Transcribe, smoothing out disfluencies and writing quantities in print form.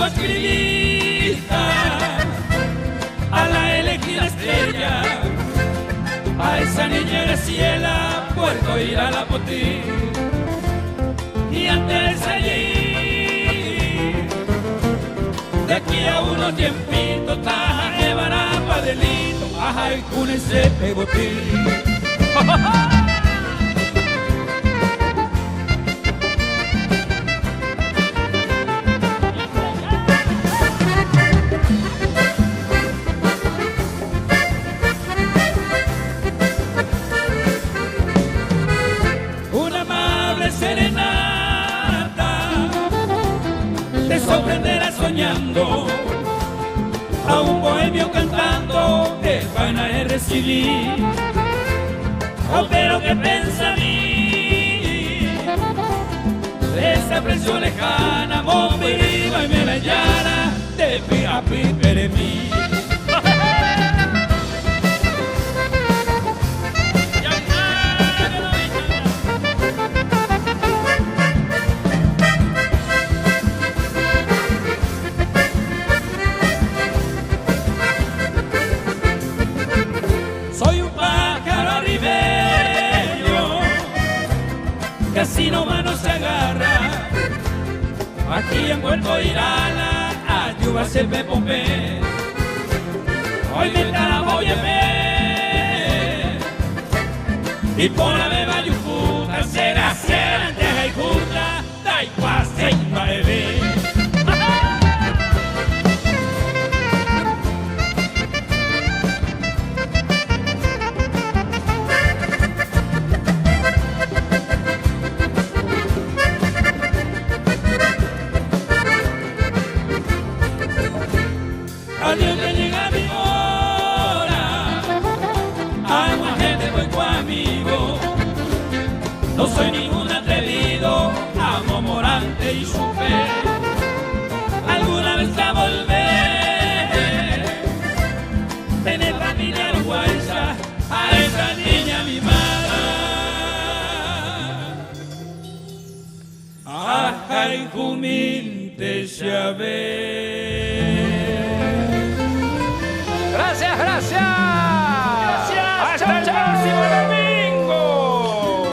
escribista a la elegida estrella, a esa niña Graciela, Puerto ir a la Potí. Y antes allí, de aquí a unos tiempitos, taja llevará pa' delito, ajá, y con ese pebotín. Serenata te sorprenderá soñando a un bohemio cantando el van a recibir. Oh, pero que pensa a mí de esa presión lejana, Mombiriba y me la llana de Piapi Peremí. Así nomás no se agarra, aquí en Puerto Irala, ayuda se ve pompe. Hoy me la voy a ver, y por la beba yucuta, será cierra, deja y junta, da y pase y va a beber. Adiós que llega mi hora, hay más gente buen amigo. No soy ningún atrevido, amo Morante y su fe. Alguna vez a volver, tener familia uruguaya, a esa niña mimada. Ajá, y Jumín te llave.